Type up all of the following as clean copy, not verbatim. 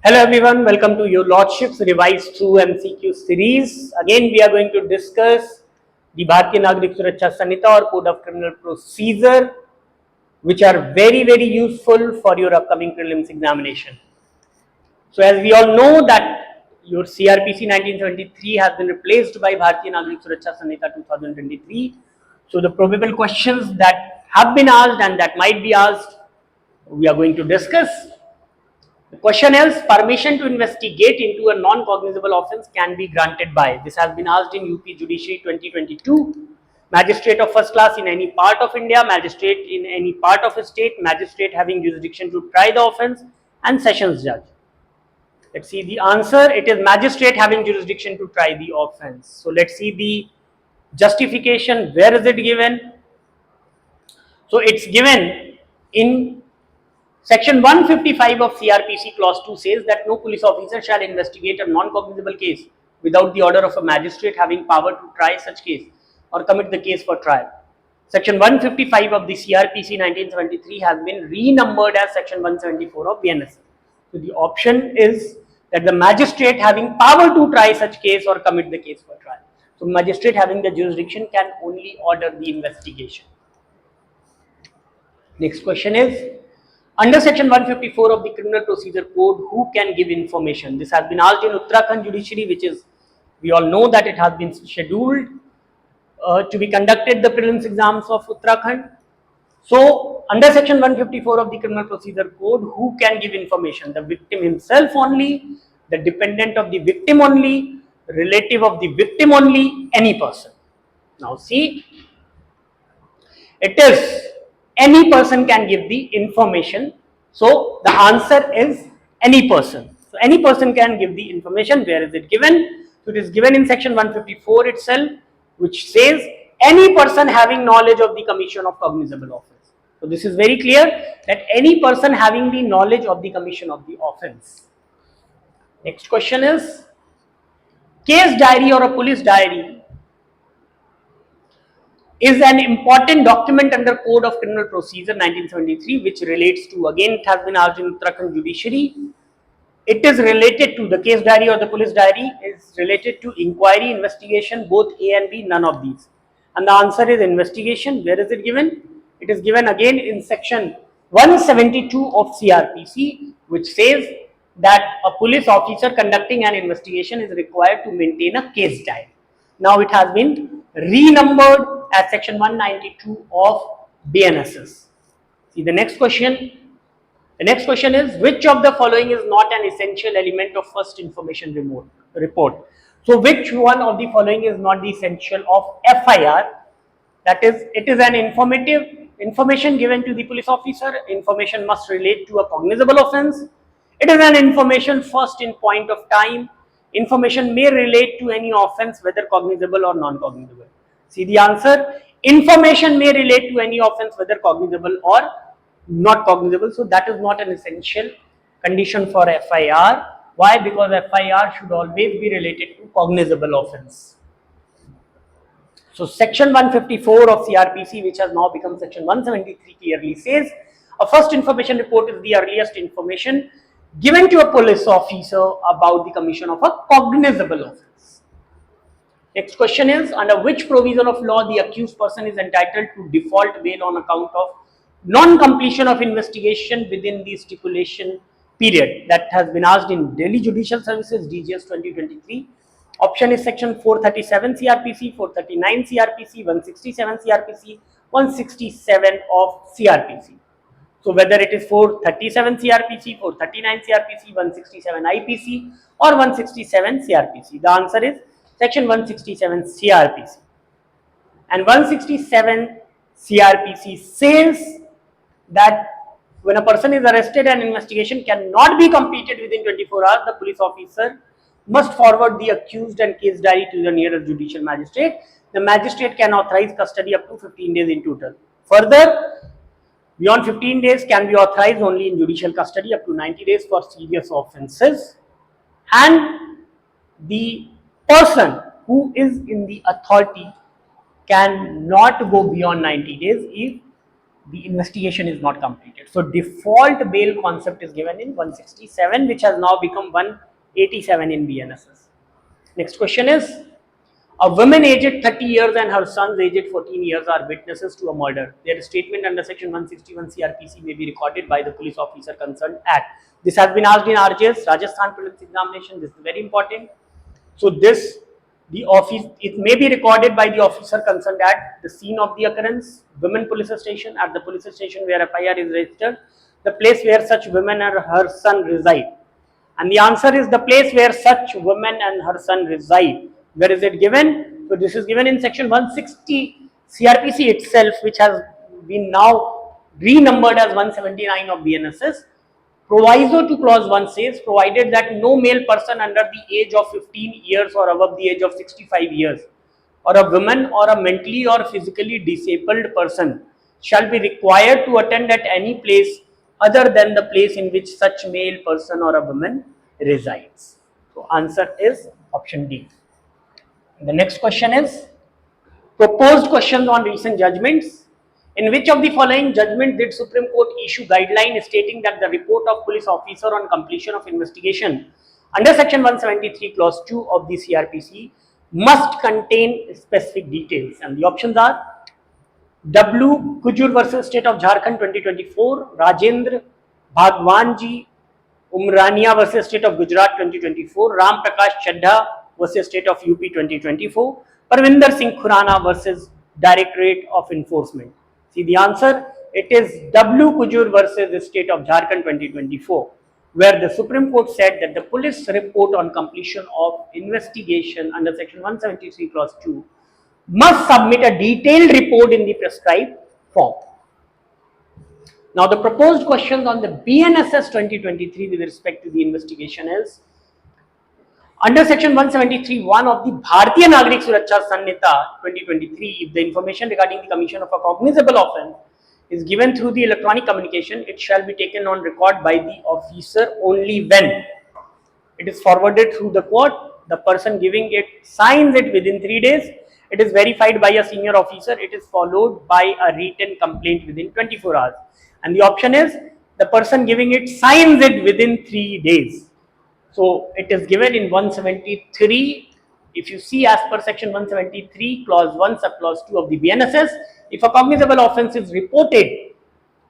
Hello everyone, welcome to your Lordship's revised through MCQ series. Again, we are going to discuss the Bharatiya Nagarik Suraksha Sanhita or Code of Criminal Procedure, which are very useful for your upcoming prelims examination. So as we all know that your CrPC 1973 has been replaced by Bharatiya Nagarik Suraksha Sanhita 2023. So the probable questions that have been asked and that might be asked, we are going to discuss. The question is, permission to investigate into a non-cognizable offence can be granted by. This has been asked in UP Judiciary 2022. Magistrate of first class in any part of India, magistrate in any part of a state, magistrate having jurisdiction to try the offence, and sessions judge. Let's see the answer. It is magistrate having jurisdiction to try the offence. So let's see the justification. Where is it given? So it's given in Section 155 of CrPC clause 2 says that no police officer shall investigate a non-cognizable case without the order of a magistrate having power to try such case or commit the case for trial. Section 155 of the CrPC 1973 has been renumbered as Section 174 of BNSS. So the option is that the magistrate having power to try such case or commit the case for trial. So magistrate having the jurisdiction can only order the investigation. Next question is, under Section 154 of the Criminal Procedure Code, who can give information? This has been asked in Uttarakhand Judiciary, which is, we all know that it has been scheduled to be conducted, the prelims exams of Uttarakhand. So, under Section 154 of the Criminal Procedure Code, who can give information? The victim himself only, the dependent of the victim only, relative of the victim only, any person. Now see, it is any person can give the information. So the answer is any person. So any person can give the information. Where is it given? So it is given in Section 154 itself, which says any person having knowledge of the commission of cognizable offence. So this is very clear that any person having the knowledge of the commission of the offence. Next question is, case diary or a police diary is an important document under Code of Criminal Procedure 1973, which relates to, again it has been asked in Uttarakhand Judiciary, it is related to the case diary or the police diary is related to inquiry, investigation, both A and B, none of these. And the answer is investigation. Where is it given? It is given again in section 172 of CrPC, which says that a police officer conducting an investigation is required to maintain a case diary. Now it has been renumbered as section 192 of BNSS. See the next question. The next question is, which of the following is not an essential element of first information report? So which one of the following is not the essential of FIR? That is, it is an information given to the police officer. Information must relate to a cognizable offence. It is an information first in point of time. Information may relate to any offence, whether cognizable or non-cognizable. See the answer. Information may relate to any offence, whether cognizable or not cognizable. So that is not an essential condition for FIR. Why? Because FIR should always be related to cognizable offence. So section 154 of CrPC, which has now become section 173, clearly says a first information report is the earliest information given to a police officer about the commission of a cognizable offence. Next question is, under which provision of law the accused person is entitled to default bail on account of non-completion of investigation within the stipulation period? That has been asked in Delhi Judicial Services DGS 2023. Option is section 437 CrPC, 439 CrPC, 167 CrPC, 167 of CrPC. So whether it is 437 CrPC, 439 CrPC, 167 IPC or 167 CrPC. The answer is section 167 CrPC. And 167 CrPC says that when a person is arrested and investigation cannot be completed within 24 hours, the police officer must forward the accused and case diary to the nearest judicial magistrate. The magistrate can authorize custody up to 15 days in total. Further, beyond 15 days can be authorized only in judicial custody up to 90 days for serious offences. And the person who is in the authority cannot go beyond 90 days if the investigation is not completed. So default bail concept is given in 167, which has now become 187 in BNSS. Next question is, a woman aged 30 years and her sons aged 14 years are witnesses to a murder. Their statement under section 161 CrPC may be recorded by the police officer concerned at. This has been asked in RJS, Rajasthan Police Examination. This is very important. So it may be recorded by the officer concerned at the scene of the occurrence, women police station, at the police station where FIR is registered, the place where such woman and her son reside. And the answer is the place where such woman and her son reside. Where is it given? So this is given in section 160 CrPC itself, which has been now renumbered as 179 of BNSS. Proviso to clause 1 says, provided that no male person under the age of 15 years or above the age of 65 years, or a woman or a mentally or physically disabled person shall be required to attend at any place other than the place in which such male person or a woman resides. So answer is option D. The next question is proposed questions on recent judgments. In which of the following judgment did Supreme Court issue guideline stating that the report of police officer on completion of investigation under section 173 clause 2 of the CrPC must contain specific details? And the options are W. Kujur versus State of Jharkhand 2024, Rajendra Bhagwanji Umrania versus State of Gujarat 2024, Ram Prakash Chadha versus State of UP 2024, Parvinder Singh Khurana versus Directorate of Enforcement. See the answer, it is W. Kujur versus the State of Jharkhand 2024, where the Supreme Court said that the police report on completion of investigation under section 173 clause 2 must submit a detailed report in the prescribed form. Now the proposed questions on the BNSS 2023 with respect to the investigation is, under section 173(1) of the Bharatiya Nagarik Suraksha Sanhita 2023, if the information regarding the commission of a cognizable offence is given through the electronic communication, it shall be taken on record by the officer only when it is forwarded through the court, the person giving it signs it within 3 days, it is verified by a senior officer, it is followed by a written complaint within 24 hours. And the option is the person giving it signs it within 3 days. So it is given in 173. If you see as per section 173 clause 1 sub clause 2 of the BNSS, if a cognizable offence is reported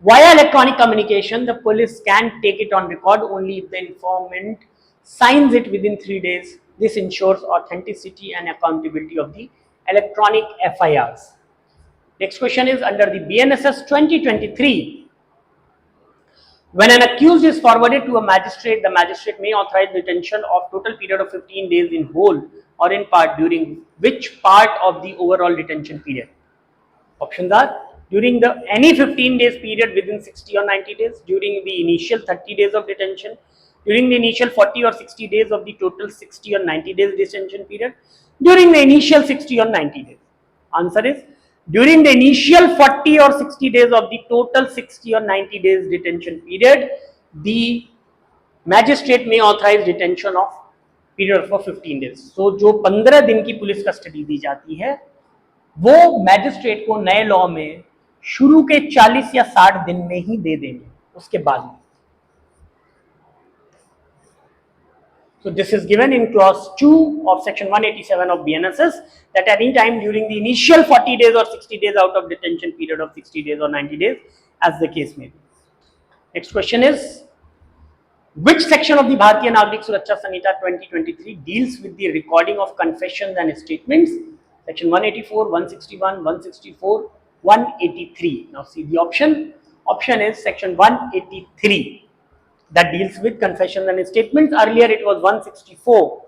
via electronic communication, the police can take it on record only if the informant signs it within 3 days. This ensures authenticity and accountability of the electronic FIRs. Next question is, under the BNSS 2023, when an accused is forwarded to a magistrate, the magistrate may authorize detention of total period of 15 days in whole or in part during which part of the overall detention period? Options are during any 15 days period within 60 or 90 days, during the initial 30 days of detention, during the initial 40 or 60 days of the total 60 or 90 days detention period, during the initial 60 or 90 days. Answer is during the initial 40 or 60 days of the total 60 or 90 days detention period, the magistrate may authorize detention of period for 15 days. So जो 15 दिन की police custody दी जाती है वो magistrate को नए law में शुरू के 40 या 60 दिन में ही दे देंगे, उसके बाद में. So this is given in clause 2 of section 187 of BNSS, that any time during the initial 40 days or 60 days out of detention period of 60 days or 90 days, as the case may be. Next question is, which section of the Bharatiya Nagarik Suraksha Sanhita 2023 deals with the recording of confessions and statements? Section 184, 161, 164, 183. Now see the option. Option is section 183. That deals with confessions and statements. Earlier it was 164.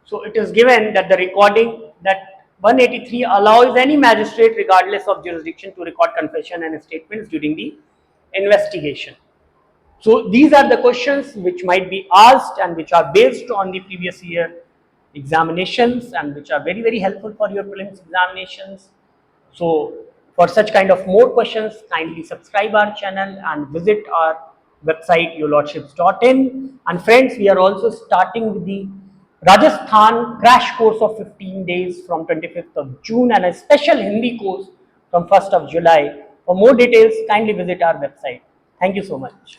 So it is given that the recording, that 183 allows any magistrate regardless of jurisdiction to record confession and statements during the investigation. So these are the questions which might be asked and which are based on the previous year examinations and which are very helpful for your prelims examinations. So for such kind of more questions, kindly subscribe our channel and visit our website yourlordships.in. And friends, we are also starting with the Rajasthan crash course of 15 days from 25th of June and a special Hindi course from 1st of July. For more details, kindly visit our website. Thank you so much.